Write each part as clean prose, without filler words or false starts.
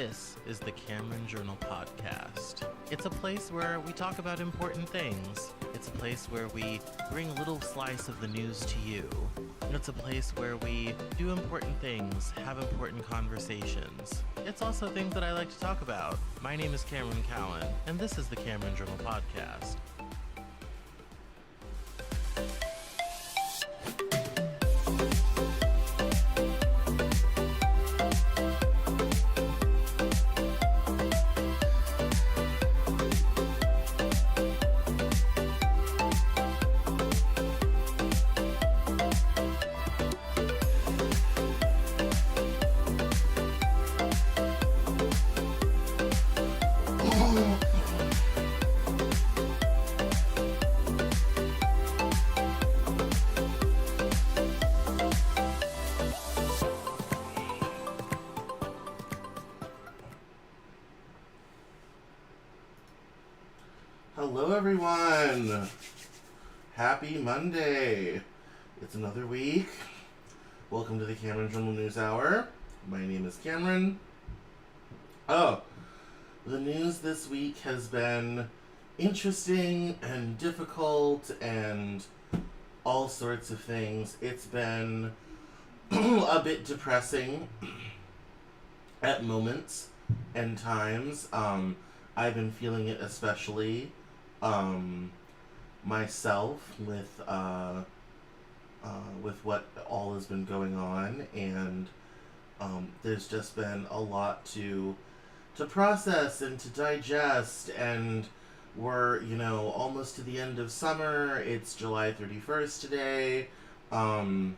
This is the Cameron Journal Podcast. It's a place where we talk about important things. It's a place where we bring a little slice of the news to you. It's a place where we do important things, have important conversations. It's also things that I like to talk about. My name is Cameron Cowan, and this is the Cameron Journal Podcast. Hello everyone! Happy Monday! It's another week. Welcome to the Cameron Journal News Hour. My name is Cameron. The news this week has been interesting and difficult and all sorts of things. It's been a bit depressing at moments and times. I've been feeling it especially myself with what all has been going on, and there's just been a lot to process and to digest, and we're almost to the end of summer. It's July 31st today, and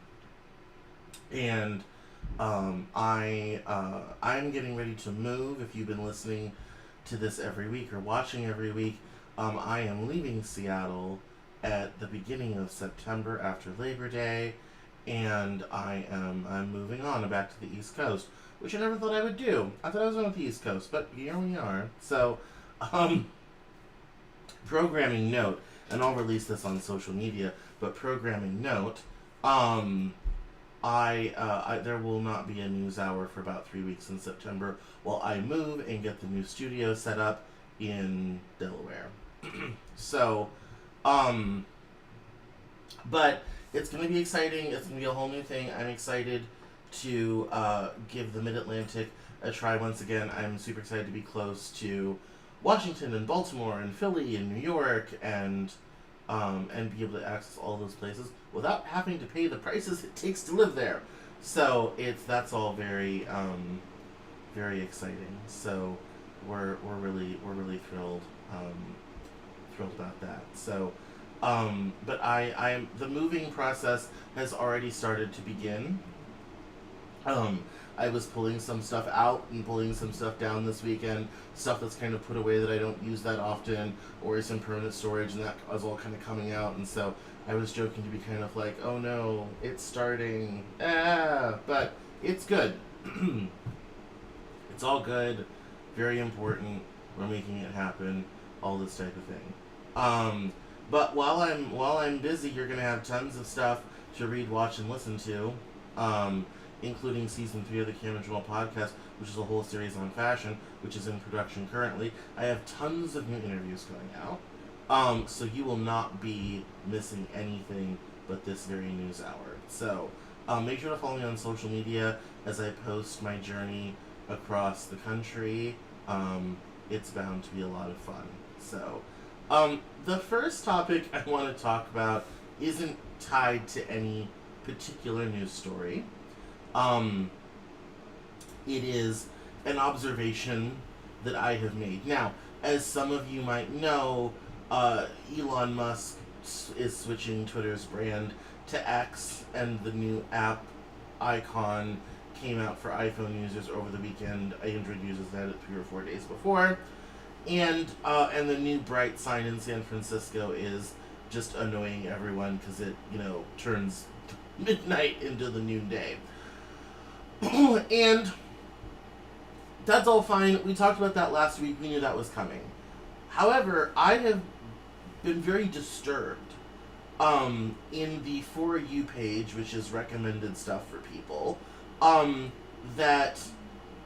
I'm getting ready to move. If you've been listening to this every week or watching every week, I am leaving Seattle at the beginning of September after Labor Day, and I'm moving on back to the East Coast, which I never thought I would do. I thought I was on the East Coast, but here we are. So, programming note, and I'll release this on social media, but programming note, there will not be a news hour for about 3 weeks in September while I move and get the new studio set up in Delaware. So, but it's going to be exciting. It's going to be a whole new thing. I'm excited to give the Mid-Atlantic a try once again. I'm super excited to be close to Washington and Baltimore and Philly and New York, and be able to access all those places without having to pay the prices it takes to live there. So that's all very very exciting. So we're really thrilled about that. So but the moving process has already started to begin. I was pulling some stuff out and pulling some stuff down this weekend, stuff that's kind of put away that I don't use that often or is in permanent storage, and that was all kind of coming out. And so I was joking to be kind of like, oh no, it's starting, but it's good. It's all good, very important, we're making it happen, all this type of thing. But while I'm busy, you're gonna have tons of stuff to read, watch, and listen to, including season 3 of the Cameron Journal Podcast, which is a whole series on fashion, which is in production currently. I have tons of new interviews going out, so you will not be missing anything but this very news hour. So make sure to follow me on social media as I post my journey across the country. It's bound to be a lot of fun. So the first topic I want to talk about isn't tied to any particular news story. It is an observation that I have made. Now, as some of you might know, Elon Musk is switching Twitter's brand to X, and the new app icon came out for iPhone users over the weekend. Android users had it 3 or 4 days before. And the new bright sign in San Francisco is just annoying everyone because it, turns midnight into the noonday. And that's all fine. We talked about that last week. We knew that was coming. However, I have been very disturbed in the For You page, which is recommended stuff for people, that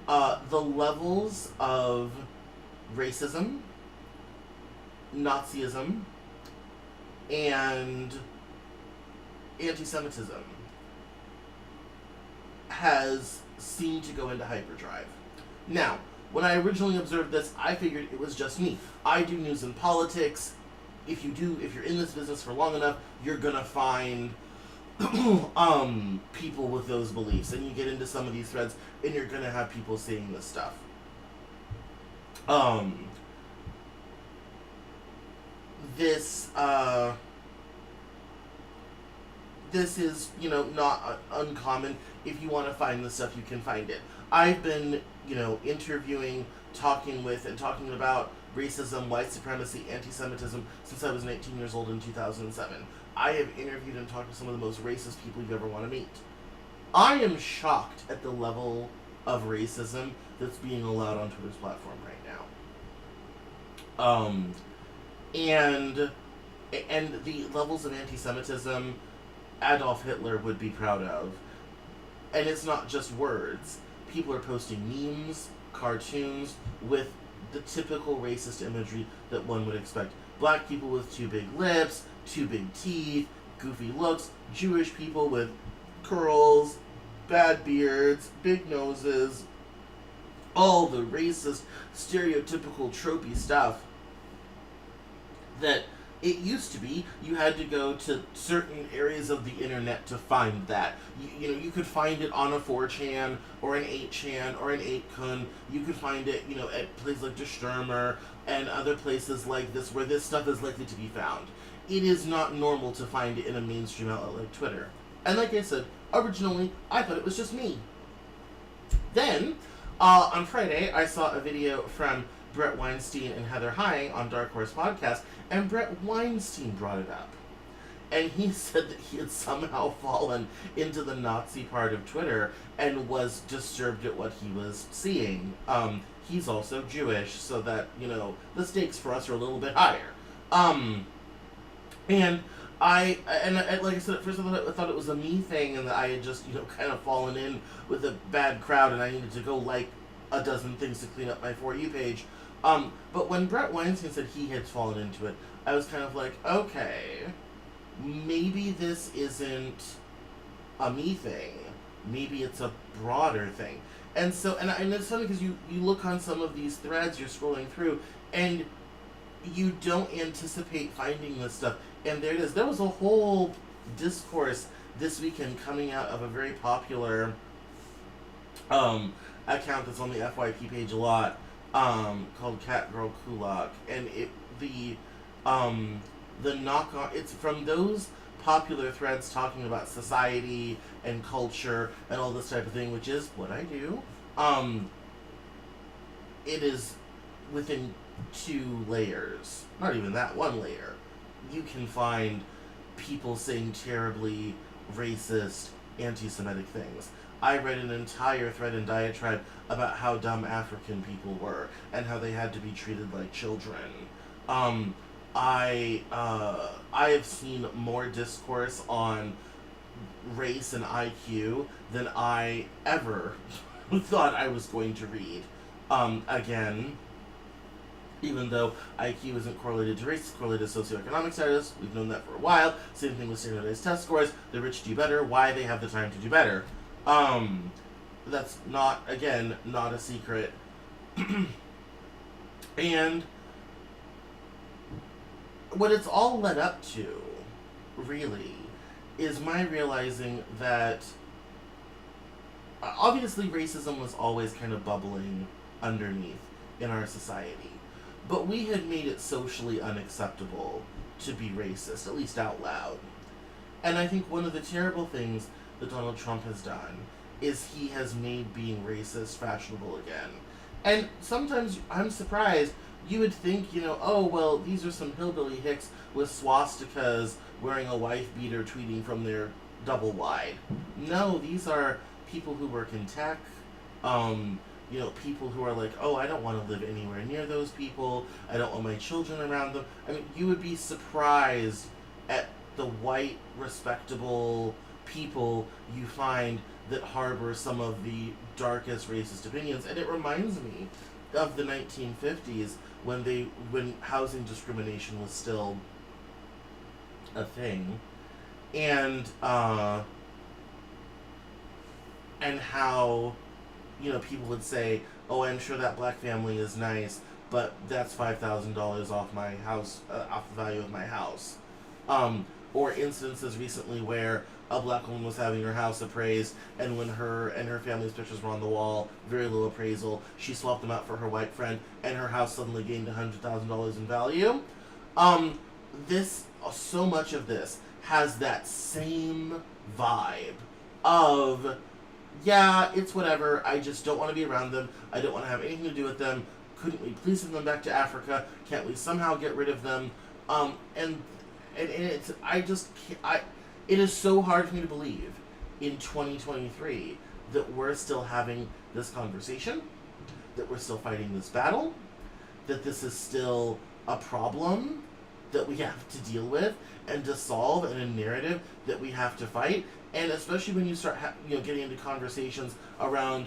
the levels of racism, Nazism, and anti-Semitism has seemed to go into hyperdrive. Now, when I originally observed this, I figured it was just me. I do news and politics. If you're in this business for long enough, you're gonna find people with those beliefs, and you get into some of these threads, and you're gonna have people saying this stuff. This is, not uncommon. If you want to find this stuff, you can find it. I've been, interviewing, talking about racism, white supremacy, anti-Semitism since I was 19 years old in 2007. I have interviewed and talked to some of the most racist people you ever want to meet. I am shocked at the level of racism that's being allowed on Twitter's platform right now. And the levels of anti-Semitism Adolf Hitler would be proud of. And it's not just words. People are posting memes, cartoons with the typical racist imagery that one would expect. Black people with too big lips, too big teeth, goofy looks, Jewish people with curls, bad beards, big noses, all the racist, stereotypical, tropey stuff that it used to be you had to go to certain areas of the internet to find that. You could find it on a 4chan or an 8chan or an 8kun. You could find it, at places like Der Stürmer and other places like this where this stuff is likely to be found. It is not normal to find it in a mainstream outlet like Twitter. And like I said, originally, I thought it was just me. Then, on Friday, I saw a video from Brett Weinstein and Heather Heying on Dark Horse Podcast, and Brett Weinstein brought it up. And he said that he had somehow fallen into the Nazi part of Twitter and was disturbed at what he was seeing. He's also Jewish, so that, the stakes for us are a little bit higher. And like I said, at first I thought it was a me thing, and that I had just, kind of fallen in with a bad crowd, and I needed to go like a dozen things to clean up my For You page. But when Brett Weinstein said he had fallen into it, I was kind of like, okay, maybe this isn't a me thing. Maybe it's a broader thing. And so, and it's funny because you look on some of these threads you're scrolling through, and you don't anticipate finding this stuff. And there it is. There was a whole discourse this weekend coming out of a very popular account that's on the FYP page a lot, called Catgirl Kulak, and the knock on, it's from those popular threads talking about society and culture and all this type of thing, which is what I do. It is within 2 layers, not even that, 1 layer. You can find people saying terribly racist, anti-Semitic things. I read an entire thread and diatribe about how dumb African people were and how they had to be treated like children. I have seen more discourse on race and IQ than I ever thought I was going to read. Again, even though IQ isn't correlated to race, it's correlated to socioeconomic status. We've known that for a while. Same thing with standardized test scores. The rich do better. Why? They have the time to do better. That's not a secret. And what it's all led up to, really, is my realizing that obviously racism was always kind of bubbling underneath in our society. But we had made it socially unacceptable to be racist, at least out loud. And I think one of the terrible things that Donald Trump has done is he has made being racist fashionable again. And sometimes I'm surprised. You would think, oh, well, these are some hillbilly hicks with swastikas wearing a wife beater tweeting from their double wide. No, these are people who work in tech, people who are like, oh, I don't want to live anywhere near those people. I don't want my children around them. I mean, you would be surprised at the white, respectable, people you find that harbor some of the darkest racist opinions. And it reminds me of the 1950s when housing discrimination was still a thing, and how, people would say, "Oh, I'm sure that black family is nice, but that's $5,000 off my house, off the value of my house." Or instances recently where a black woman was having her house appraised, and when her and her family's pictures were on the wall, very low appraisal, she swapped them out for her white friend, and her house suddenly gained $100,000 in value. So much of this has that same vibe of, yeah, it's whatever, I just don't want to be around them, I don't want to have anything to do with them, couldn't we please send them back to Africa, can't we somehow get rid of them, and it's, it is so hard for me to believe in 2023 that we're still having this conversation, that we're still fighting this battle, that this is still a problem that we have to deal with and to solve, and a narrative that we have to fight. And especially when you start getting into conversations around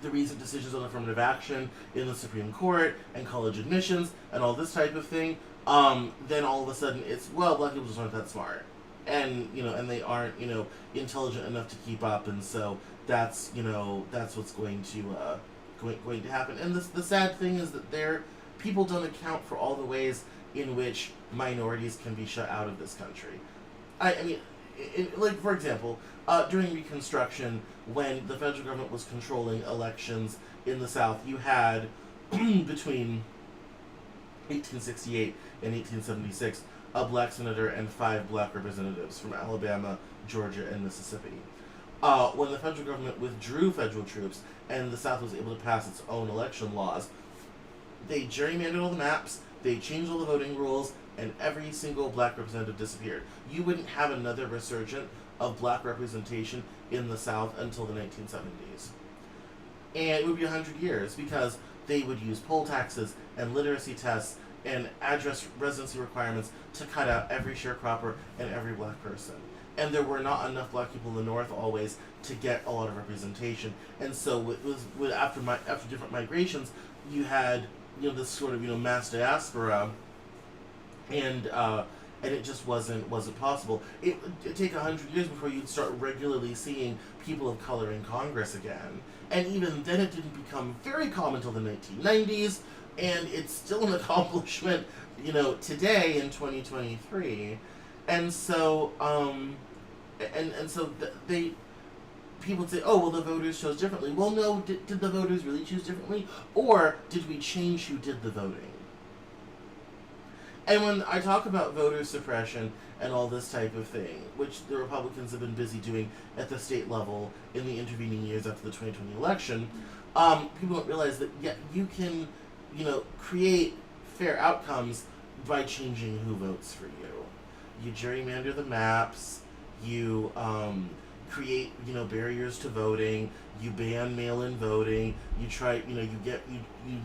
the recent decisions on affirmative action in the Supreme Court and college admissions and all this type of thing, then all of a sudden it's, well, black people just aren't that smart, and and they aren't intelligent enough to keep up, and so that's what's going to happen. And the sad thing is that people don't account for all the ways in which minorities can be shut out of this country. I mean, like, for example, during Reconstruction, when the federal government was controlling elections in the South, you had, between 1868 and 1876, a black senator and 5 black representatives from Alabama, Georgia, and Mississippi. When the federal government withdrew federal troops and the South was able to pass its own election laws, they gerrymandered all the maps, they changed all the voting rules, and every single black representative disappeared. You wouldn't have another resurgence of black representation in the South until the 1970s. And it would be 100 years, because they would use poll taxes and literacy tests and address residency requirements to cut out every sharecropper and every black person. And there were not enough black people in the North always to get a lot of representation. And so after different migrations, you had this sort of mass diaspora, and it just wasn't possible. It'd take 100 years before you'd start regularly seeing people of color in Congress again, and even then it didn't become very common until the 1990s, and it's still an accomplishment today in 2023. And so people would say, oh, well, the voters chose differently. Well, no, did the voters really choose differently? Or did we change who did the voting? And when I talk about voter suppression and all this type of thing, which the Republicans have been busy doing at the state level in the intervening years after the 2020 election, people don't realize that, yeah, you can, create fair outcomes by changing who votes for you. You gerrymander the maps, you create barriers to voting, you ban mail-in voting, you try you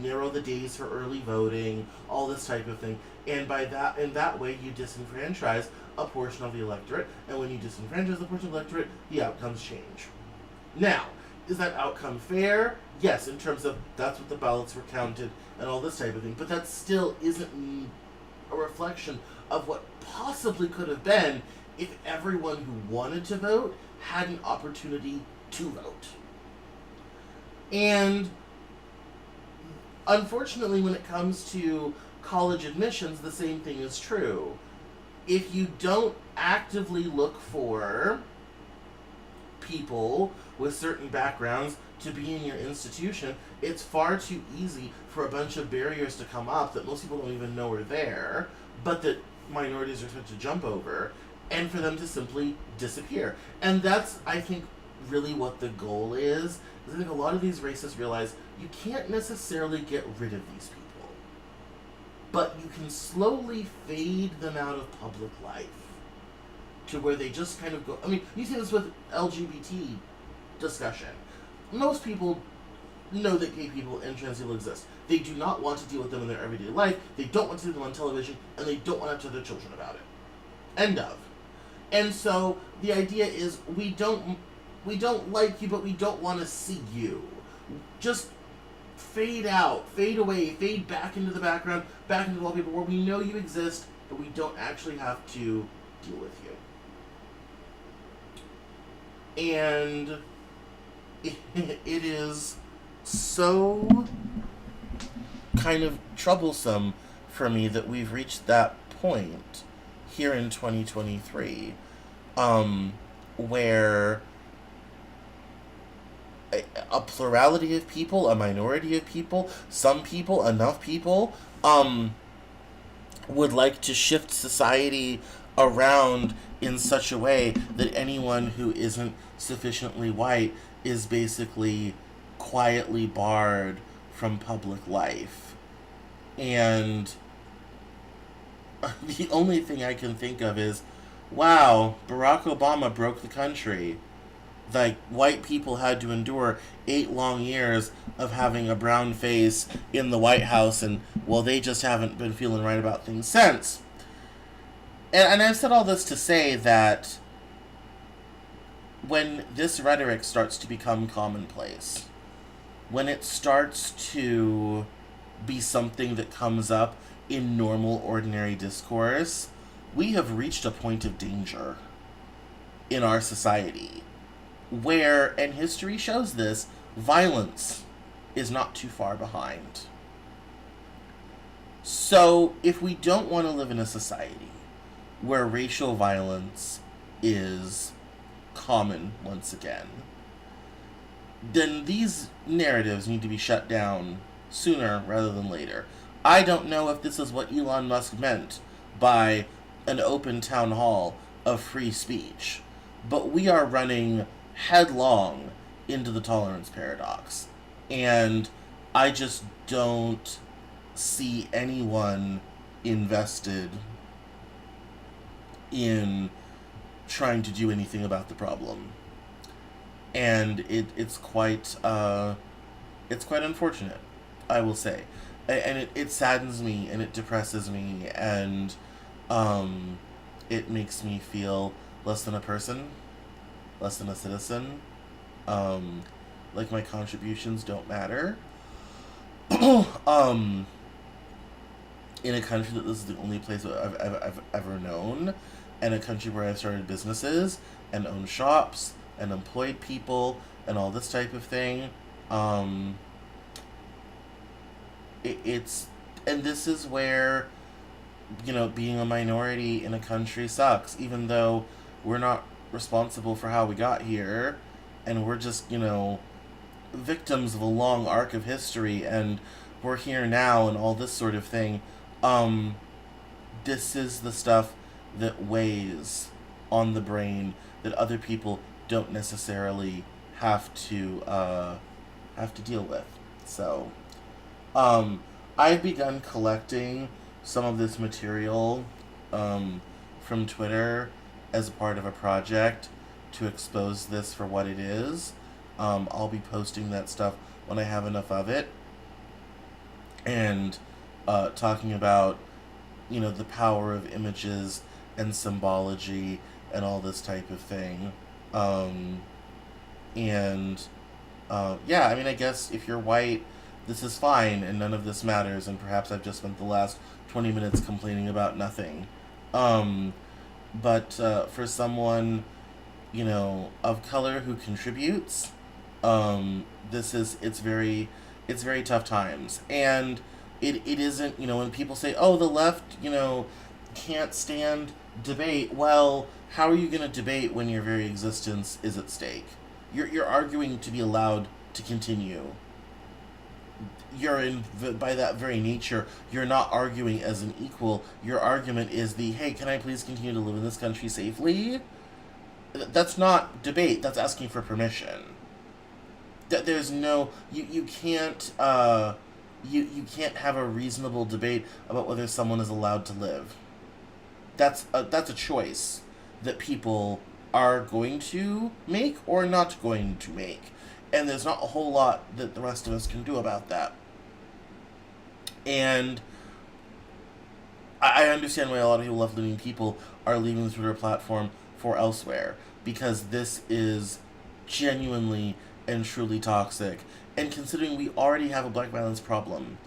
narrow the days for early voting, all this type of thing, and in that way you disenfranchise a portion of the electorate, and when you disenfranchise a portion of the electorate, the outcomes change. Now, is that outcome fair? Yes, in terms of that's what the ballots were counted and all this type of thing, but that still isn't a reflection of what possibly could have been if everyone who wanted to vote had an opportunity to vote. And unfortunately, when it comes to college admissions, the same thing is true. If you don't actively look for people with certain backgrounds to be in your institution, it's far too easy for a bunch of barriers to come up that most people don't even know are there, but that minorities are expected to jump over, and for them to simply disappear. And that's, I think, really what the goal is. I think a lot of these racists realize you can't necessarily get rid of these people, but you can slowly fade them out of public life to where they just kind of go. I mean, you see this with LGBT discussion. Most people know that gay people and trans people exist. They do not want to deal with them in their everyday life. They don't want to see them on television, and they don't want to tell their children about it. End of. And so the idea is we don't like you, but we don't want to see you. Just fade out, fade away, fade back into the background, back into the wallpaper where we know you exist, but we don't actually have to deal with you. And it is so kind of troublesome for me that we've reached that point here in 2023, where a plurality of people, a minority of people, some people, enough people, would like to shift society around in such a way that anyone who isn't sufficiently white is basically quietly barred from public life. And the only thing I can think of is, wow, Barack Obama broke the country. Like, white people had to endure 8 long years of having a brown face in the White House, and, well, they just haven't been feeling right about things since. And I've said all this to say that when this rhetoric starts to become commonplace, when it starts to be something that comes up in normal, ordinary discourse, we have reached a point of danger in our society where, and history shows this, violence is not too far behind. So, if we don't want to live in a society where racial violence is common once again, then these narratives need to be shut down sooner rather than later. I don't know if this is what Elon Musk meant by an open town hall of free speech, but we are running headlong into the tolerance paradox, and I just don't see anyone invested in trying to do anything about the problem, and it's quite unfortunate, I will say, and it saddens me and it depresses me, and it makes me feel less than a person, less than a citizen, like my contributions don't matter. In a country that this is the only place I've ever known, and a country where I've started businesses and owned shops and employed people and all this type of thing, it's, and this is where, being a minority in a country sucks, even though we're not responsible for how we got here, and we're just, victims of a long arc of history, and we're here now and all this sort of thing. This is the stuff that weighs on the brain that other people don't necessarily have to deal with. So, I've begun collecting some of this material from Twitter as a part of a project to expose this for what it is. I'll be posting that stuff when I have enough of it, and talking about, the power of images and symbology and all this type of thing. I guess if you're white, this is fine and none of this matters, and perhaps I've just spent the last 20 minutes complaining about nothing. But for someone, of color who contributes, it's very tough times. And it isn't, when people say, oh, the left, can't stand debate. Well, how are you going to debate when your very existence is at stake? You're arguing to be allowed to continue. By that very nature, you're not arguing as an equal. Your argument is hey, can I please continue to live in this country safely? That's not debate. That's asking for permission. There's no, you can't you can't have a reasonable debate about whether someone is allowed to live. That's a choice that people are going to make or not going to make, and there's not a whole lot that the rest of us can do about that. And I understand why a lot of people, left-leaning people, are leaving the Twitter platform for elsewhere, because this is genuinely and truly toxic. And considering we already have a black violence problem,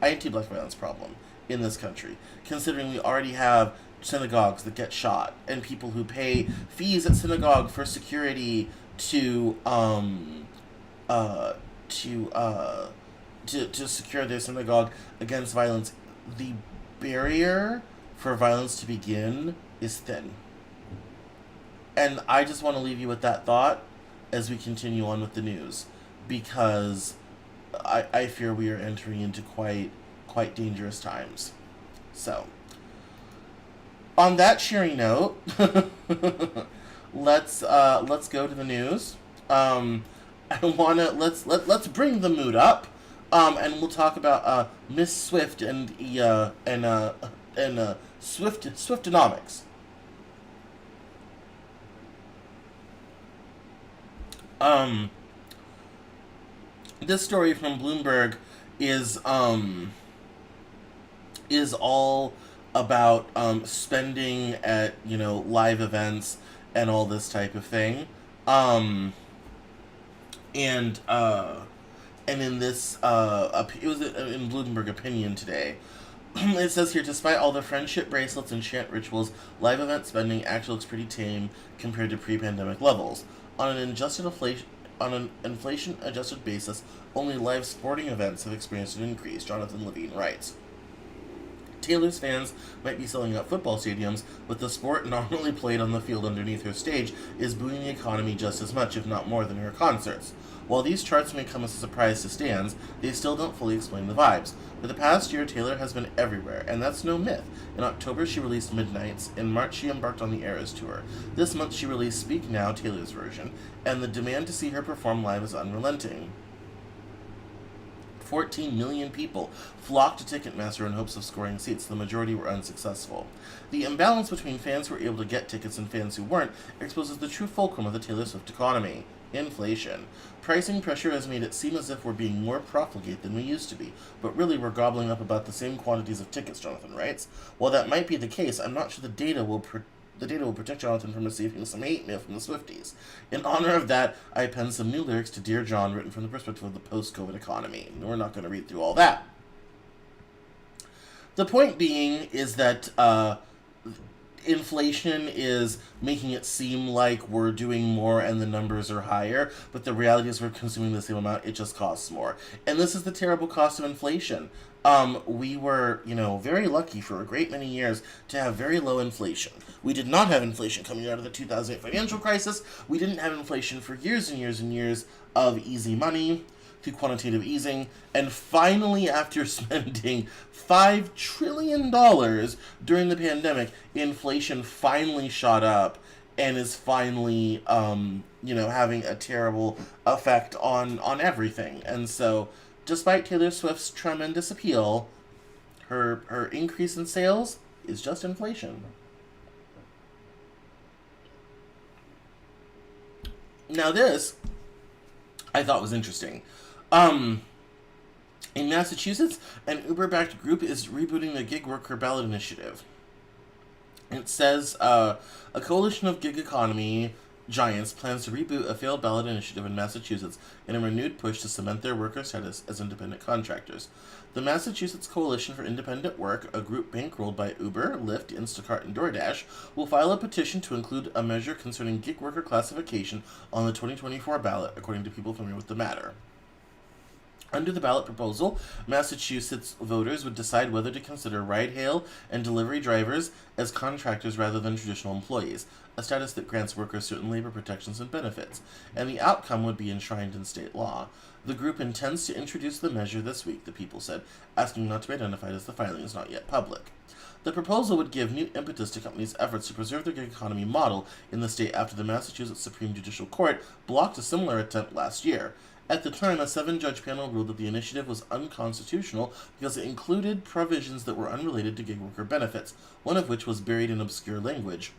anti-black violence problem in this country, considering we already have synagogues that get shot and people who pay fees at synagogue for security to uh to uh to secure their synagogue against violence, the barrier for violence to begin is thin. And I just want to leave you with that thought as we continue on with the news, because I fear we are entering into quite dangerous times. So, on that cheery note, let's go to the news. Let's bring the mood up, and we'll talk about Miss Swift and Swiftonomics. This story from Bloomberg is all about spending at live events and all this type of thing, and in this it was in Bloomberg Opinion today. It says here, despite all the friendship bracelets and chant rituals, live event spending actually looks pretty tame compared to pre-pandemic levels. On an inflation-adjusted basis, only live sporting events have experienced an increase, Jonathan Levine writes. Taylor's fans might be selling out football stadiums, but the sport normally played on the field underneath her stage is booming the economy just as much, if not more, than her concerts. While these charts may come as a surprise to stans, they still don't fully explain the vibes. For the past year, Taylor has been everywhere, and that's no myth. In October, she released Midnights. In March, she embarked on the Eras Tour. This month, she released Speak Now, Taylor's version, and the demand to see her perform live is unrelenting. 14 million people flocked to Ticketmaster in hopes of scoring seats. The majority were unsuccessful. The imbalance between fans who were able to get tickets and fans who weren't exposes the true fulcrum of the Taylor Swift economy: inflation. Pricing pressure has made it seem as if we're being more profligate than we used to be, but really we're gobbling up about the same quantities of tickets, Jonathan writes. While that might be the case, I'm not sure the data will protect Jonathan from receiving some hate mail from the Swifties. In honor of that, I penned some new lyrics to Dear John, written from the perspective of the post-COVID economy. We're not going to read through all that. The point being is that inflation is making it seem like we're doing more and the numbers are higher, but the reality is we're consuming the same amount, it just costs more. And this is the terrible cost of inflation. We were, very lucky for a great many years to have very low inflation. We did not have inflation coming out of the 2008 financial crisis. We didn't have inflation for years and years and years of easy money through quantitative easing. And finally, after spending $5 trillion during the pandemic, inflation finally shot up and is finally, having a terrible effect on everything. And so, despite Taylor Swift's tremendous appeal, her increase in sales is just inflation. Now this, I thought was interesting. In Massachusetts, an Uber-backed group is rebooting the gig worker ballot initiative. It says a coalition of gig economy giants plans to reboot a failed ballot initiative in Massachusetts in a renewed push to cement their worker status as independent contractors. The Massachusetts Coalition for Independent Work, a group bankrolled by Uber, Lyft, Instacart, and DoorDash, will file a petition to include a measure concerning gig worker classification on the 2024 ballot, according to people familiar with the matter. Under the ballot proposal, Massachusetts voters would decide whether to consider ride-hail and delivery drivers as contractors rather than traditional employees, a status that grants workers certain labor protections and benefits, and the outcome would be enshrined in state law. The group intends to introduce the measure this week, the people said, asking not to be identified as the filing is not yet public. The proposal would give new impetus to companies' efforts to preserve their gig economy model in the state after the Massachusetts Supreme Judicial Court blocked a similar attempt last year. At the time, a 7-judge panel ruled that the initiative was unconstitutional because it included provisions that were unrelated to gig worker benefits, one of which was buried in obscure language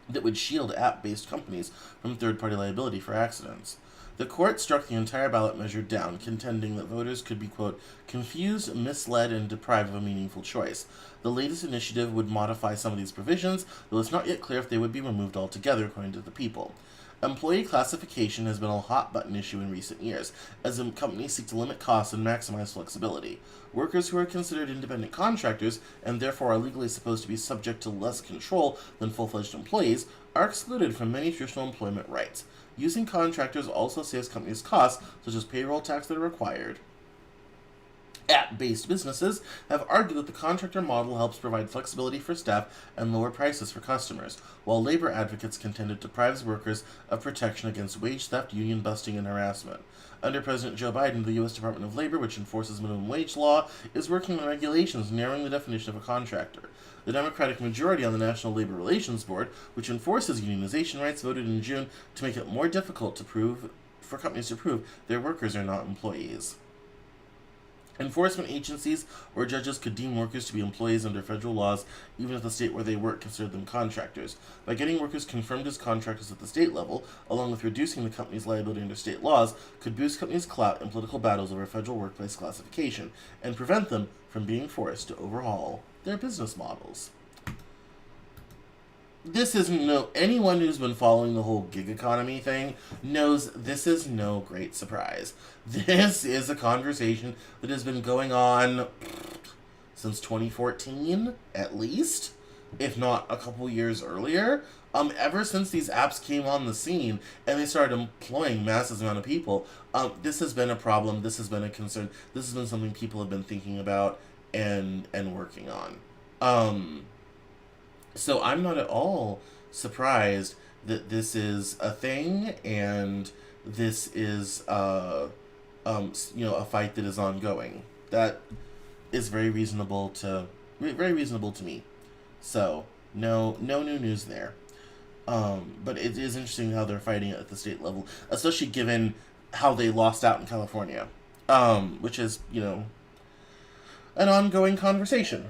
that would shield app-based companies from third-party liability for accidents. The court struck the entire ballot measure down, contending that voters could be, quote, confused, misled, and deprived of a meaningful choice. The latest initiative would modify some of these provisions, though it's not yet clear if they would be removed altogether, according to the People. Employee classification has been a hot-button issue in recent years, as companies seek to limit costs and maximize flexibility. Workers who are considered independent contractors, and therefore are legally supposed to be subject to less control than full-fledged employees, are excluded from many traditional employment rights. Using contractors also saves companies costs, such as payroll tax that are required. App-based businesses have argued that the contractor model helps provide flexibility for staff and lower prices for customers, while labor advocates contend it deprives workers of protection against wage theft, union busting, and harassment. Under President Joe Biden, the U.S. Department of Labor, which enforces minimum wage law, is working on regulations narrowing the definition of a contractor. The Democratic majority on the National Labor Relations Board, which enforces unionization rights, voted in June to make it more difficult for companies to prove their workers are not employees. Enforcement agencies or judges could deem workers to be employees under federal laws, even if the state where they work considered them contractors. By getting workers confirmed as contractors at the state level, along with reducing the company's liability under state laws, could boost companies' clout in political battles over federal workplace classification, and prevent them from being forced to overhaul their business models. Anyone who's been following the whole gig economy thing knows this is no great surprise. This is a conversation that has been going on since 2014, at least, if not a couple years earlier. Ever since these apps came on the scene and they started employing massive amount of people, this has been a problem, this has been a concern, this has been something people have been thinking about and working on. So I'm not at all surprised that this is a thing, and this is a fight that is ongoing. That is very reasonable to me. So no new news there. But it is interesting how they're fighting it at the state level, especially given how they lost out in California, which is an ongoing conversation.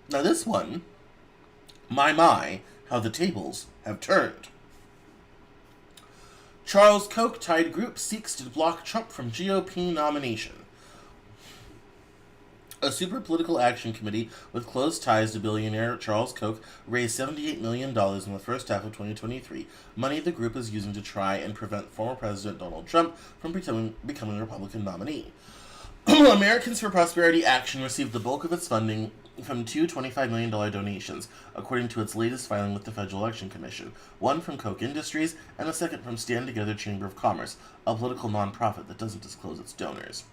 Now this one, my, how the tables have turned. Charles Koch-tied group seeks to block Trump from GOP nomination. A super political action committee with close ties to billionaire Charles Koch raised $78 million in the first half of 2023, money the group is using to try and prevent former President Donald Trump from becoming a Republican nominee. Americans for Prosperity Action received the bulk of its funding from two $25 million donations, according to its latest filing with the Federal Election Commission, one from Koch Industries and a second from Stand Together Chamber of Commerce, a political nonprofit that doesn't disclose its donors.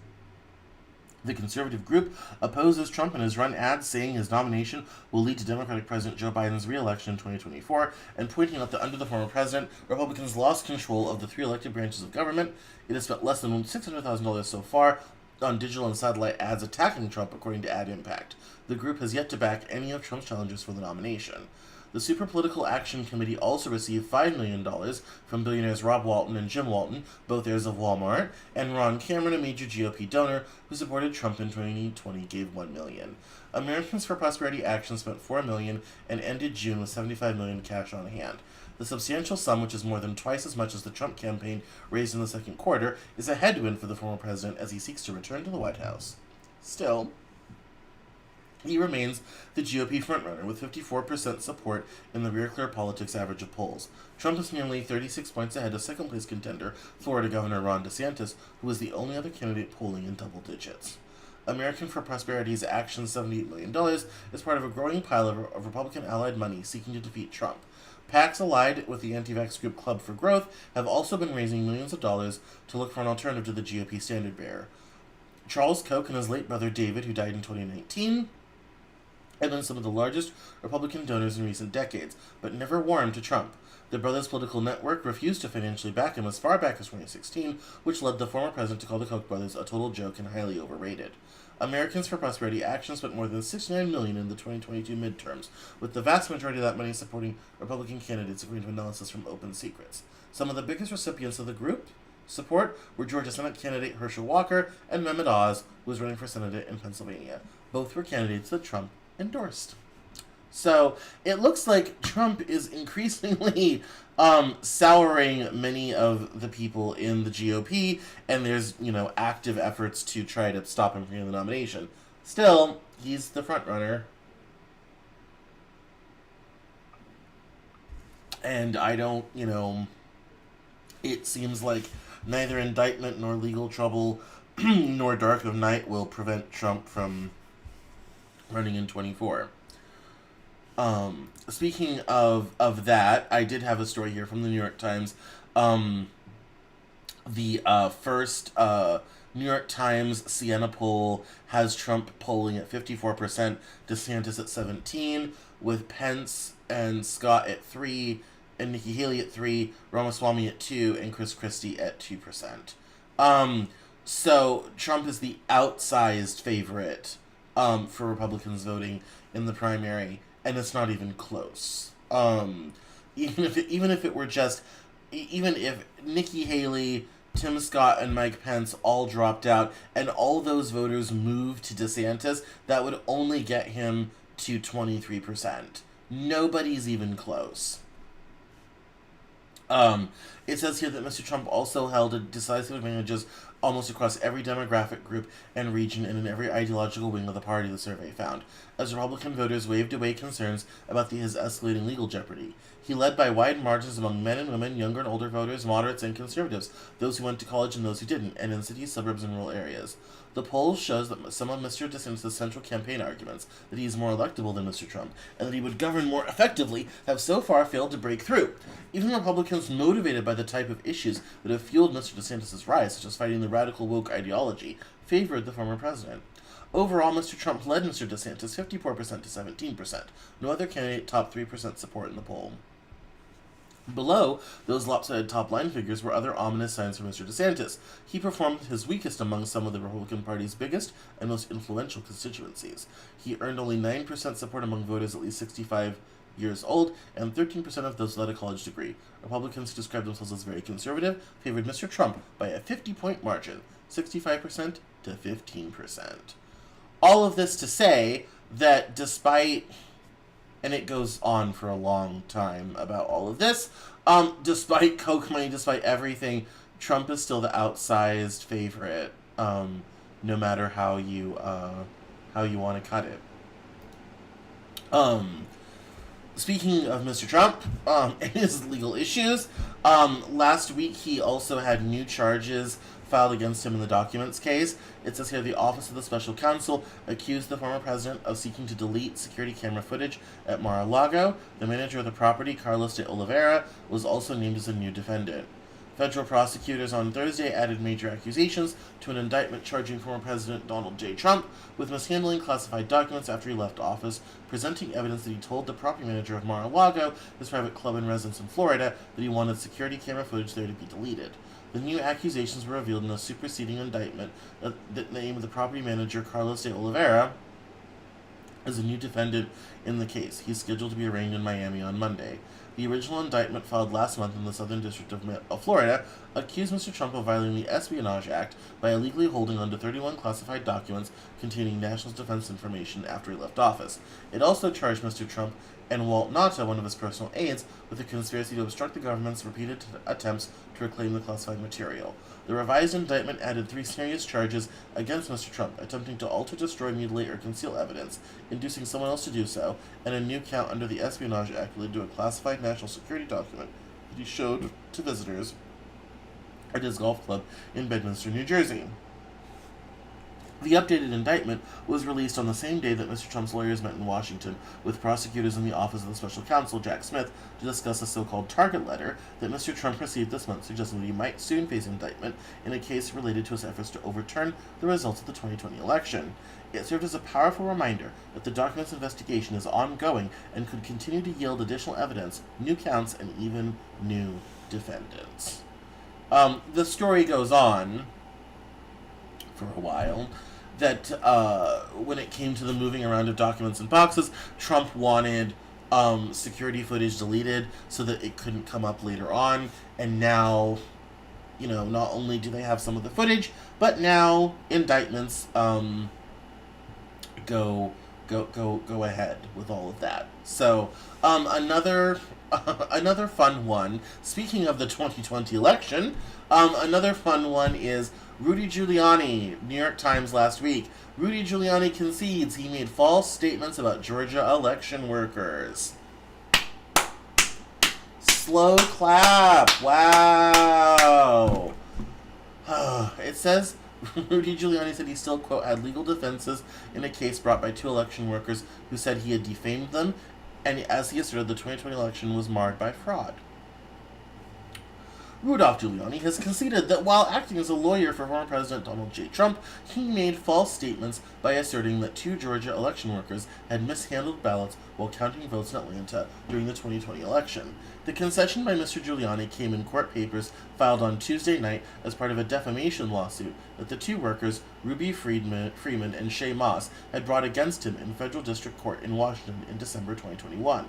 The conservative group opposes Trump in his run ads, saying his nomination will lead to Democratic President Joe Biden's re-election in 2024, and pointing out that under the former president, Republicans lost control of the three elected branches of government. It has spent less than $600,000 so far on digital and satellite ads attacking Trump, according to Ad Impact. The group has yet to back any of Trump's challengers for the nomination. The Super Political Action Committee also received $5 million from billionaires Rob Walton and Jim Walton, both heirs of Walmart, and Ron Cameron, a major GOP donor who supported Trump in 2020, gave $1 million. Americans for Prosperity Action spent $4 million and ended June with $75 million cash on hand. The substantial sum, which is more than twice as much as the Trump campaign raised in the second quarter, is a headwind for the former president as he seeks to return to the White House. Still, he remains the GOP frontrunner with 54% support in the Real Clear Politics average of polls. Trump is nearly 36 points ahead of second-place contender Florida Governor Ron DeSantis, who is the only other candidate polling in double digits. American for Prosperity's Action's $78 million is part of a growing pile of Republican allied money seeking to defeat Trump. PACs allied with the anti-vax group Club for Growth have also been raising millions of dollars to look for an alternative to the GOP standard-bearer. Charles Koch and his late brother David, who died in 2019, have been some of the largest Republican donors in recent decades, but never warmed to Trump. The brothers' political network refused to financially back him as far back as 2016, which led the former president to call the Koch brothers a total joke and highly overrated. Americans for Prosperity Action spent more than $69 million in the 2022 midterms, with the vast majority of that money supporting Republican candidates, according to analysis from Open Secrets. Some of the biggest recipients of the group support were Georgia Senate candidate Herschel Walker and Mehmet Oz, who was running for Senate in Pennsylvania. Both were candidates that Trump endorsed. So it looks like Trump is increasingly souring many of the people in the GOP, and there's, active efforts to try to stop him from getting the nomination. Still, he's the front runner. And I don't, it seems like neither indictment nor legal trouble nor dark of night will prevent Trump from running in 24. Speaking of that, I did have a story here from the New York Times. The first New York Times Siena poll has Trump polling at 54%, DeSantis at 17%, with Pence and Scott at 3%, and Nikki Haley at 3%, Ramaswamy at 2%, and Chris Christie at 2%. So Trump is the outsized favorite for Republicans voting in the primary, and it's not even close. Even if Nikki Haley, Tim Scott, and Mike Pence all dropped out, and all those voters moved to DeSantis, that would only get him to 23%. Nobody's even close. It says here that Mr. Trump also held decisive advantages almost across every demographic group and region and in every ideological wing of the party, the survey found, as Republican voters waved away concerns about his escalating legal jeopardy. He led by wide margins among men and women, younger and older voters, moderates and conservatives, those who went to college and those who didn't, and in cities, suburbs, and rural areas. The poll shows that some of Mr. DeSantis' central campaign arguments, that he is more electable than Mr. Trump, and that he would govern more effectively, have so far failed to break through. Even Republicans motivated by the type of issues that have fueled Mr. DeSantis' rise, such as fighting the radical woke ideology, favored the former president. Overall, Mr. Trump led Mr. DeSantis 54% to 17%. No other candidate topped 3% support in the poll. Below those lopsided top-line figures were other ominous signs for Mr. DeSantis. He performed his weakest among some of the Republican Party's biggest and most influential constituencies. He earned only 9% support among voters at least 65 years old, and 13% of those without a college degree. Republicans who described themselves as very conservative favored Mr. Trump by a 50-point margin, 65% to 15%. All of this to say that despite... and it goes on for a long time about all of this. Despite Coke money, despite everything, Trump is still the outsized favorite, no matter how you want to cut it. Speaking of Mr. Trump and his legal issues, last week he also had new charges filed against him in the documents case. It says here the Office of the Special Counsel accused the former president of seeking to delete security camera footage at Mar-a-Lago. The manager of the property, Carlos de Oliveira, was also named as a new defendant. Federal prosecutors on Thursday added major accusations to an indictment charging former President Donald J. Trump with mishandling classified documents after he left office, presenting evidence that he told the property manager of Mar-a-Lago, his private club and residence in Florida, that he wanted security camera footage there to be deleted. The new accusations were revealed in a superseding indictment that named the property manager, Carlos de Oliveira, as a new defendant in the case. He's scheduled to be arraigned in Miami on Monday. The original indictment filed last month in the Southern District of Florida accused Mr. Trump of violating the Espionage Act by illegally holding onto 31 classified documents containing national defense information after he left office. It also charged Mr. Trump and Walt Nauta, one of his personal aides, with a conspiracy to obstruct the government's repeated attempts to reclaim the classified material. The revised indictment added 3 serious charges against Mr. Trump: attempting to alter, destroy, mutilate, or conceal evidence, inducing someone else to do so, and a new count under the Espionage Act related to a classified national security document that he showed to visitors at his golf club in Bedminster, New Jersey. The updated indictment was released on the same day that Mr. Trump's lawyers met in Washington with prosecutors in the Office of the Special Counsel, Jack Smith, to discuss a so-called target letter that Mr. Trump received this month, suggesting that he might soon face indictment in a case related to his efforts to overturn the results of the 2020 election. It served as a powerful reminder that the document's investigation is ongoing and could continue to yield additional evidence, new counts, and even new defendants. The story goes on for a while that when it came to the moving around of documents and boxes, Trump wanted security footage deleted so that it couldn't come up later on. And now, not only do they have some of the footage, but now indictments go go ahead with all of that. So another another fun one. Speaking of the 2020 election, another fun one is Rudy Giuliani. New York Times last week. Rudy Giuliani concedes he made false statements about Georgia election workers. Slow clap. Wow. It says Rudy Giuliani said he still, quote, had legal defenses in a case brought by 2 election workers who said he had defamed them, and as he asserted, the 2020 election was marred by fraud. Rudolph Giuliani has conceded that while acting as a lawyer for former President Donald J. Trump, he made false statements by asserting that 2 Georgia election workers had mishandled ballots while counting votes in Atlanta during the 2020 election. The concession by Mr. Giuliani came in court papers filed on Tuesday night as part of a defamation lawsuit that the 2 workers, Ruby Freeman and Shay Moss, had brought against him in federal district court in Washington in December 2021.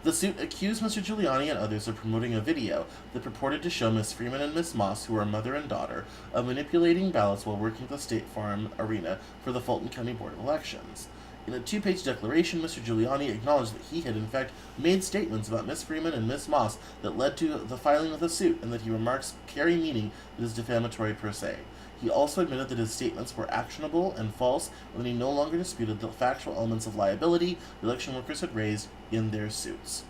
The suit accused Mr. Giuliani and others of promoting a video that purported to show Miss Freeman and Miss Moss, who are mother and daughter, of manipulating ballots while working at the State Farm Arena for the Fulton County Board of Elections. In a 2-page declaration, Mr. Giuliani acknowledged that he had in fact made statements about Miss Freeman and Miss Moss that led to the filing of the suit, and that his remarks carry meaning that is defamatory per se. He also admitted that his statements were actionable and false, and that he no longer disputed the factual elements of liability the election workers had raised in their suits.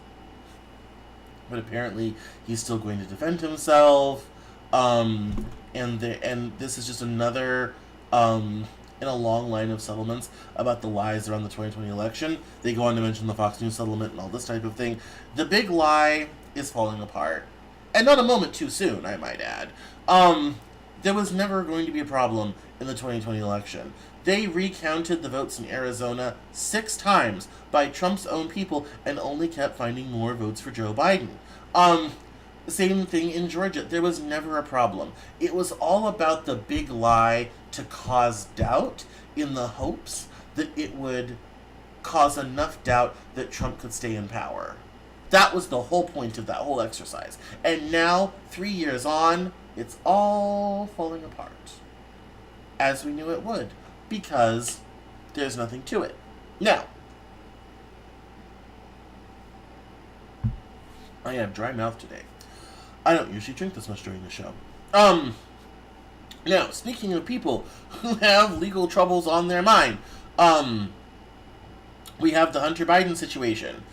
But apparently, he's still going to defend himself, and this is just another in a long line of settlements about the lies around the 2020 election. They go on to mention the Fox News settlement and all this type of thing. The big lie is falling apart, and not a moment too soon, I might add. There was never going to be a problem in the 2020 election. They recounted the votes in Arizona 6 times by Trump's own people and only kept finding more votes for Joe Biden. Same thing in Georgia. There was never a problem. It was all about the big lie to cause doubt in the hopes that it would cause enough doubt that Trump could stay in power. That was the whole point of that whole exercise. And now, 3 years on, it's all falling apart. As we knew it would. Because there's nothing to it. Now, I have dry mouth today. I don't usually drink this much during the show. Now, speaking of people who have legal troubles on their mind, we have the Hunter Biden situation.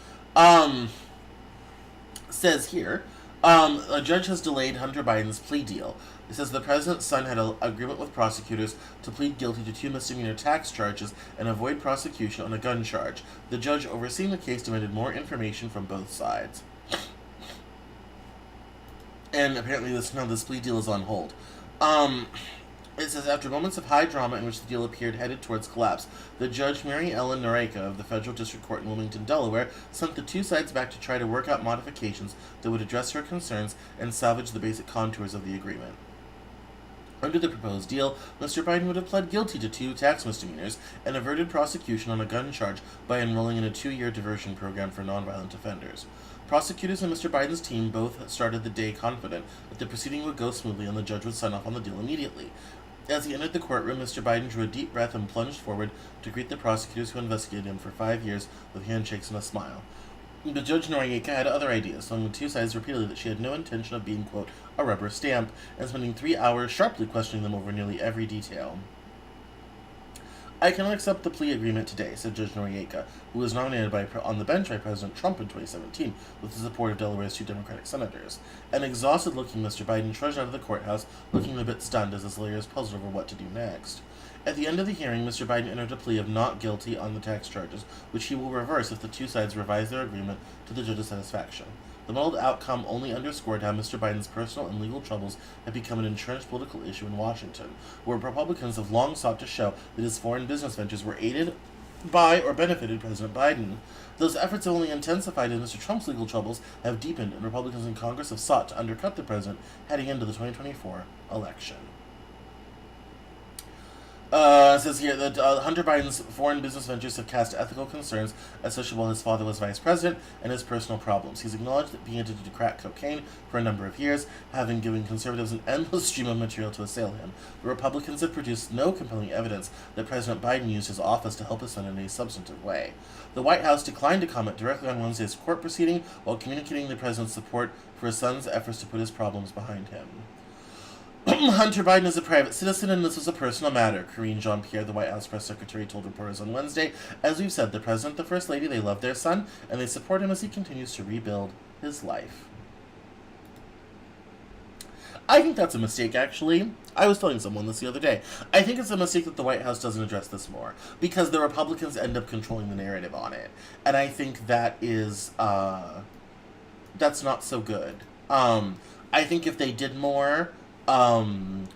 Says here, a judge has delayed Hunter Biden's plea deal. It says the president's son had an agreement with prosecutors to plead guilty to 2 misdemeanor tax charges and avoid prosecution on a gun charge. The judge overseeing the case demanded more information from both sides. And apparently this plea deal is on hold. It says, after moments of high drama in which the deal appeared headed towards collapse, the judge Mary Ellen Noreika of the Federal District Court in Wilmington, Delaware, sent the 2 sides back to try to work out modifications that would address her concerns and salvage the basic contours of the agreement. Under the proposed deal, Mr. Biden would have pled guilty to 2 tax misdemeanors and averted prosecution on a gun charge by enrolling in a 2-year diversion program for nonviolent offenders. Prosecutors and Mr. Biden's team both started the day confident that the proceeding would go smoothly and the judge would sign off on the deal immediately. As he entered the courtroom, Mr. Biden drew a deep breath and plunged forward to greet the prosecutors who investigated him for 5 years with handshakes and a smile. But Judge Noriega had other ideas, telling the 2 sides repeatedly that she had no intention of being, quote, a rubber stamp, and spending 3 hours sharply questioning them over nearly every detail. I cannot accept the plea agreement today, said Judge Noriega, who was nominated on the bench by President Trump in 2017 with the support of Delaware's 2 Democratic senators. An exhausted-looking Mr. Biden trudged out of the courthouse, looking a bit stunned as his lawyers puzzled over what to do next. At the end of the hearing, Mr. Biden entered a plea of not guilty on the tax charges, which he will reverse if the 2 sides revise their agreement to the judge's satisfaction. The muddled outcome only underscored how Mr. Biden's personal and legal troubles have become an entrenched political issue in Washington, where Republicans have long sought to show that his foreign business ventures were aided by or benefited President Biden. Those efforts have only intensified as Mr. Trump's legal troubles have deepened, and Republicans in Congress have sought to undercut the president heading into the 2024 election. It says here that Hunter Biden's foreign business ventures have cast ethical concerns, especially while his father was vice president, and his personal problems. He's acknowledged that being addicted to crack cocaine for a number of years, having given conservatives an endless stream of material to assail him. The Republicans have produced no compelling evidence that President Biden used his office to help his son in a substantive way. The White House declined to comment directly on Wednesday's court proceeding while communicating the president's support for his son's efforts to put his problems behind him. Hunter Biden is a private citizen, and this was a personal matter, Karine Jean-Pierre, the White House press secretary, told reporters on Wednesday. As we've said, the president and the first lady, they love their son, and they support him as he continues to rebuild his life. I think that's a mistake, actually. I was telling someone this the other day. I think it's a mistake that the White House doesn't address this more, because the Republicans end up controlling the narrative on it. And I think that is, that's not so good. I think if they did more, and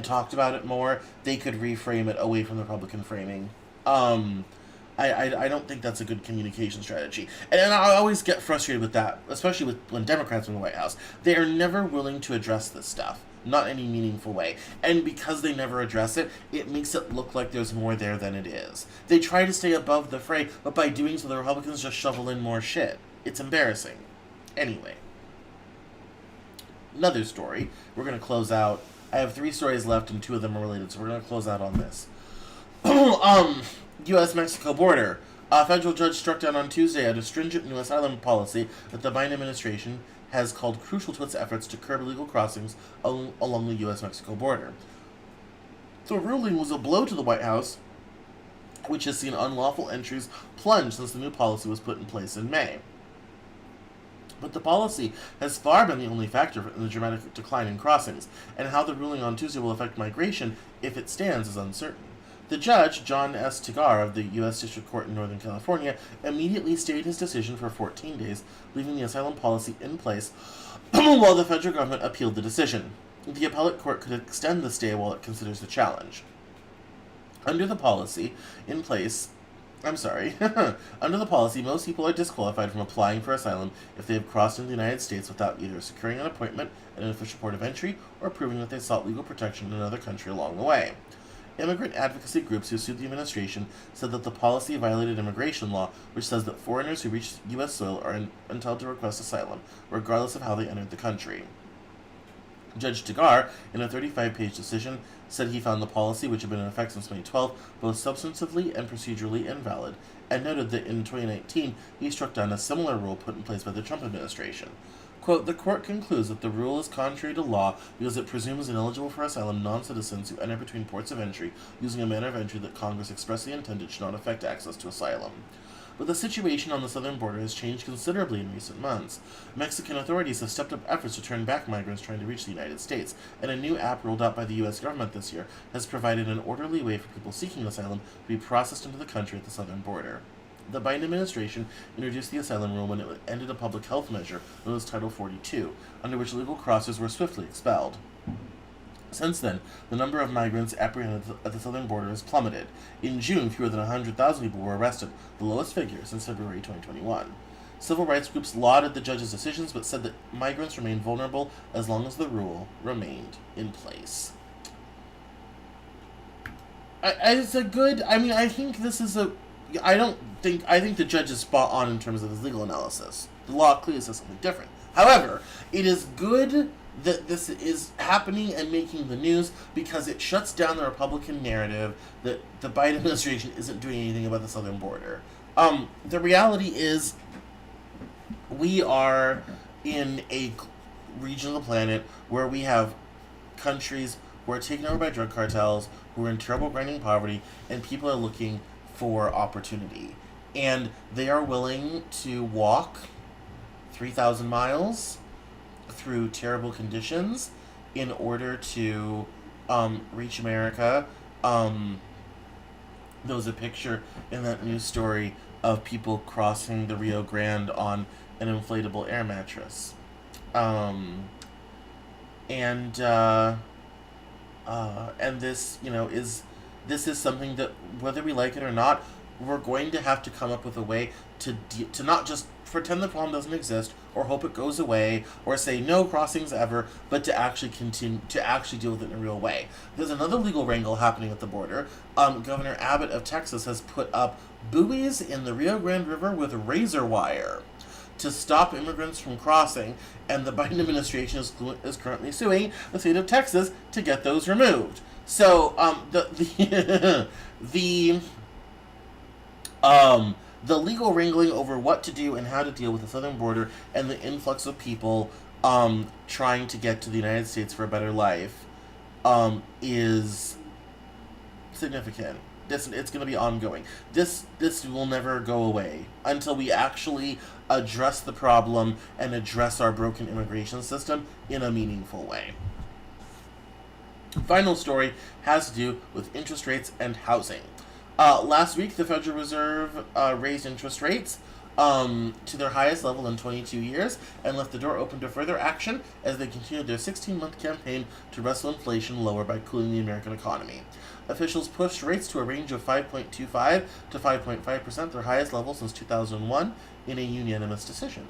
talked about it more, they could reframe it away from the Republican framing. I don't think that's a good communication strategy. And I always get frustrated with that, especially when Democrats are in the White House. They are never willing to address this stuff. Not in any meaningful way. And because they never address it, it makes it look like there's more there than it is. They try to stay above the fray, but by doing so, the Republicans just shovel in more shit. It's embarrassing. Anyway. Another story. We're going to close out. I have 3 stories left, and 2 of them are related, so we're going to close out on this. U.S.-Mexico border. A federal judge struck down on Tuesday a stringent new asylum policy that the Biden administration has called crucial to its efforts to curb illegal crossings along the U.S.-Mexico border. The ruling was a blow to the White House, which has seen unlawful entries plunge since the new policy was put in place in May. But the policy has far been the only factor in the dramatic decline in crossings, and how the ruling on Tuesday will affect migration, if it stands, is uncertain. The judge, John S. Tigar of the U.S. District Court in Northern California, immediately stayed his decision for 14 days, leaving the asylum policy in place while the federal government appealed the decision. The appellate court could extend the stay while it considers the challenge. Under the policy, most people are disqualified from applying for asylum if they have crossed into the United States without either securing an appointment at an official port of entry or proving that they sought legal protection in another country along the way. Immigrant advocacy groups who sued the administration said that the policy violated immigration law, which says that foreigners who reach U.S. soil are entitled to request asylum, regardless of how they entered the country. Judge Tigar, in a 35-page decision, said he found the policy, which had been in effect since 2012, both substantively and procedurally invalid, and noted that in 2019 he struck down a similar rule put in place by the Trump administration. Quote, the court concludes that the rule is contrary to law because it presumes ineligible for asylum non-citizens who enter between ports of entry using a manner of entry that Congress expressly intended should not affect access to asylum. But the situation on the southern border has changed considerably in recent months. Mexican authorities have stepped up efforts to turn back migrants trying to reach the United States, and a new app rolled out by the U.S. government this year has provided an orderly way for people seeking asylum to be processed into the country at the southern border. The Biden administration introduced the asylum rule when it ended a public health measure known as Title 42, under which illegal crossers were swiftly expelled. Since then, the number of migrants apprehended at the southern border has plummeted. In June, fewer than 100,000 people were arrested, the lowest figure since February 2021. Civil rights groups lauded the judge's decisions, but said that migrants remain vulnerable as long as the rule remained in place. I think the judge is spot on in terms of his legal analysis. The law clearly says something different. However, it is good that this is happening and making the news because it shuts down the Republican narrative that the Biden administration isn't doing anything about the southern border. The reality is we are in a region of the planet where we have countries who are taken over by drug cartels, who are in terrible grinding poverty, and people are looking for opportunity. And they are willing to walk 3,000 miles through terrible conditions in order to reach America. There was a picture in that news story of people crossing the Rio Grande on an inflatable air mattress. And this, this is something that, whether we like it or not, we're going to have to come up with a way to not just pretend the problem doesn't exist or hope it goes away or say no crossings ever, but to actually deal with it in a real way. There's another legal wrangle happening at the border. Governor Abbott of Texas has put up buoys in the Rio Grande River with razor wire to stop immigrants from crossing, and the Biden administration is currently suing the state of Texas to get those removed. So the legal wrangling over what to do and how to deal with the southern border and the influx of people trying to get to the United States for a better life is significant. It's going to be ongoing. This will never go away until we actually address the problem and address our broken immigration system in a meaningful way. Final story has to do with interest rates and housing. Last week, the Federal Reserve raised interest rates to their highest level in 22 years and left the door open to further action as they continued their 16-month campaign to wrestle inflation lower by cooling the American economy. Officials pushed rates to a range of 5.25 to 5.5%, their highest level since 2001, in a unanimous decision.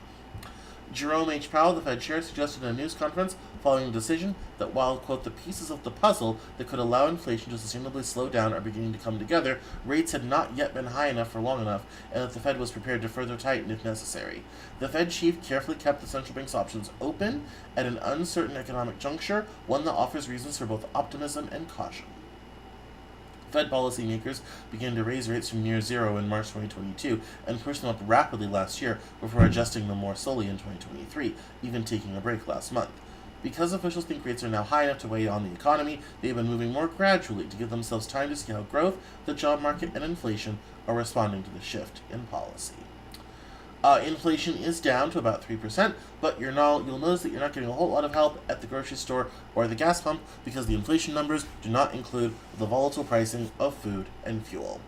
Jerome H. Powell, the Fed chair, suggested in a news conference following the decision that while, quote, the pieces of the puzzle that could allow inflation to sustainably slow down are beginning to come together, rates had not yet been high enough for long enough, and that the Fed was prepared to further tighten if necessary. The Fed chief carefully kept the central bank's options open at an uncertain economic juncture, one that offers reasons for both optimism and caution. Fed policymakers began to raise rates from near zero in March 2022 and pushed them up rapidly last year before adjusting them more slowly in 2023, even taking a break last month. Because officials think rates are now high enough to weigh on the economy, they have been moving more gradually to give themselves time to see how growth, the job market, and inflation are responding to the shift in policy. Inflation is down to about 3%, but you'll notice that you're not getting a whole lot of help at the grocery store or the gas pump because the inflation numbers do not include the volatile pricing of food and fuel.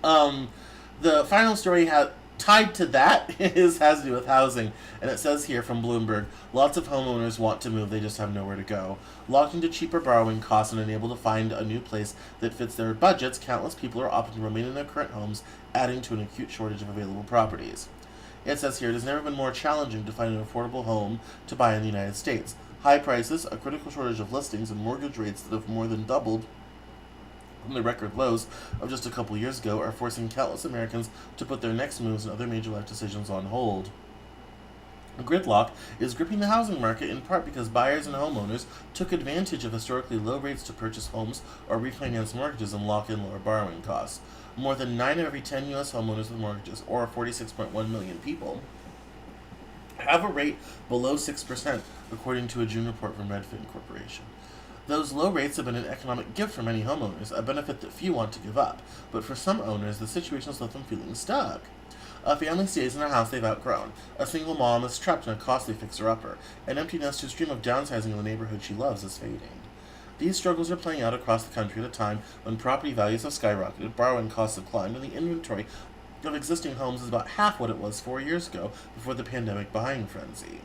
The final story tied to that has to do with housing, and it says here from Bloomberg, lots of homeowners want to move, they just have nowhere to go. Locked into cheaper borrowing costs and unable to find a new place that fits their budgets, countless people are opting to remain in their current homes, adding to an acute shortage of available properties. It says here, it has never been more challenging to find an affordable home to buy in the United States. High prices, a critical shortage of listings, and mortgage rates that have more than doubled from the record lows of just a couple years ago are forcing countless Americans to put their next moves and other major life decisions on hold. Gridlock is gripping the housing market in part because buyers and homeowners took advantage of historically low rates to purchase homes or refinance mortgages and lock in lower borrowing costs. More than 9 of every 10 U.S. homeowners with mortgages, or 46.1 million people, have a rate below 6%, according to a June report from Redfin Corporation. Those low rates have been an economic gift for many homeowners, a benefit that few want to give up, but for some owners, the situation has left them feeling stuck. A family stays in a house they've outgrown. A single mom is trapped in a costly fixer-upper. An empty nest whose dream of downsizing in the neighborhood she loves is fading. These struggles are playing out across the country at a time when property values have skyrocketed, borrowing costs have climbed, and the inventory of existing homes is about half what it was 4 years ago before the pandemic buying frenzy.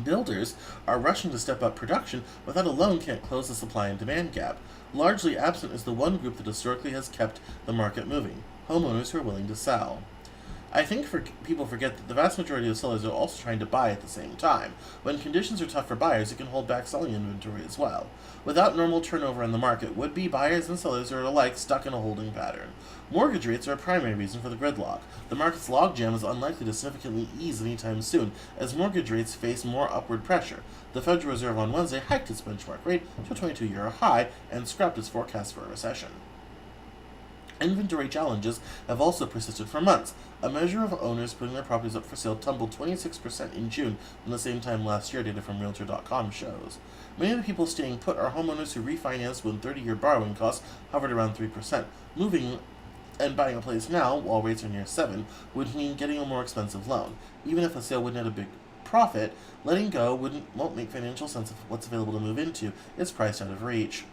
Builders are rushing to step up production, but that alone can't close the supply and demand gap. Largely absent is the one group that historically has kept the market moving: homeowners who are willing to sell. I think people forget that the vast majority of sellers are also trying to buy at the same time. When conditions are tough for buyers, it can hold back selling inventory as well. Without normal turnover in the market, would-be buyers and sellers are alike stuck in a holding pattern. Mortgage rates are a primary reason for the gridlock. The market's logjam is unlikely to significantly ease anytime soon, as mortgage rates face more upward pressure. The Federal Reserve on Wednesday hiked its benchmark rate to a 22-year high and scrapped its forecast for a recession. Inventory challenges have also persisted for months. A measure of owners putting their properties up for sale tumbled 26% in June from the same time last year, data from Realtor.com shows. Many of the people staying put are homeowners who refinanced when 30-year borrowing costs hovered around 3%. Moving and buying a place now, while rates are near 7%, would mean getting a more expensive loan. Even if a sale would net a big profit, letting go won't make financial sense of what's available to move into. It's priced out of reach.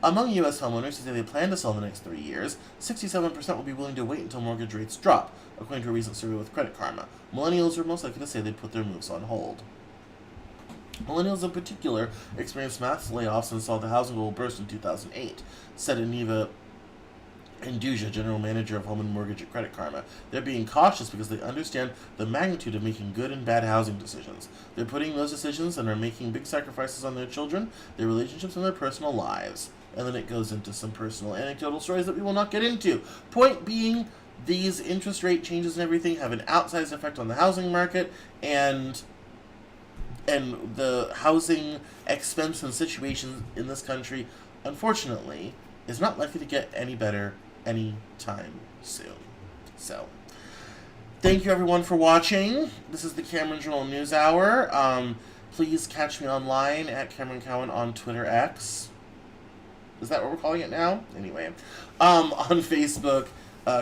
Among U.S. homeowners who say they plan to sell in the next 3 years, 67% will be willing to wait until mortgage rates drop, according to a recent survey with Credit Karma. Millennials are most likely to say they'd put their moves on hold. Millennials in particular experienced mass layoffs and saw the housing bubble burst in 2008, said Iniva and Duja, general manager of home and mortgage at Credit Karma. They're being cautious because they understand the magnitude of making good and bad housing decisions. They're putting those decisions and are making big sacrifices on their children, their relationships, and their personal lives. And then it goes into some personal anecdotal stories that we will not get into. Point being, these interest rate changes and everything have an outsized effect on the housing market, and the housing expense and situation in this country, unfortunately, is not likely to get any better anytime soon. So, thank you everyone for watching. This is the Cameron Journal News Hour. Please catch me online at Cameron Cowan on Twitter X. Is that what we're calling it now? Anyway, on Facebook,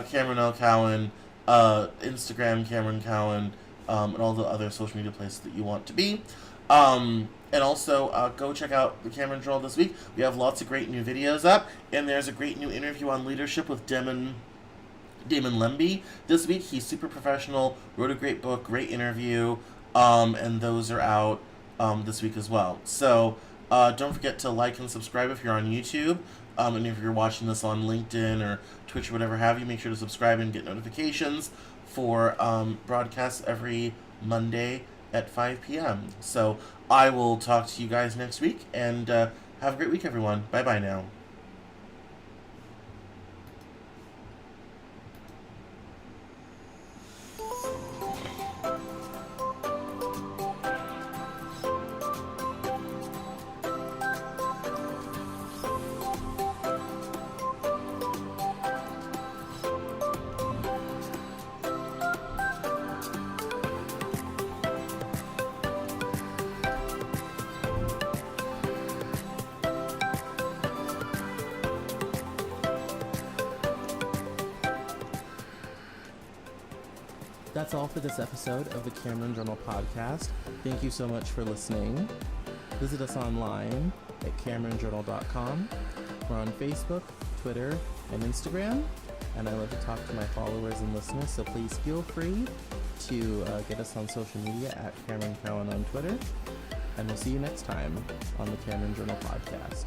Cameron L. Cowan, Instagram, Cameron Cowan, and all the other social media places that you want to be. And also, go check out the Cameron Journal this week. We have lots of great new videos up, and there's a great new interview on leadership with Damon Lemby this week. He's super professional, wrote a great book, great interview, and those are out this week as well. So don't forget to like and subscribe if you're on YouTube, and if you're watching this on LinkedIn or Twitch or whatever have you, make sure to subscribe and get notifications for broadcasts every Monday at 5 p.m. So I will talk to you guys next week, and have a great week, everyone. Bye-bye now. That's all for this episode of the Cameron Journal podcast. Thank you so much for listening. Visit us online at CameronJournal.com. We're on Facebook, Twitter, and Instagram, and I love to talk to my followers and listeners, so please feel free to get us on social media at Cameron Cowan on Twitter, and we'll see you next time on the Cameron Journal podcast.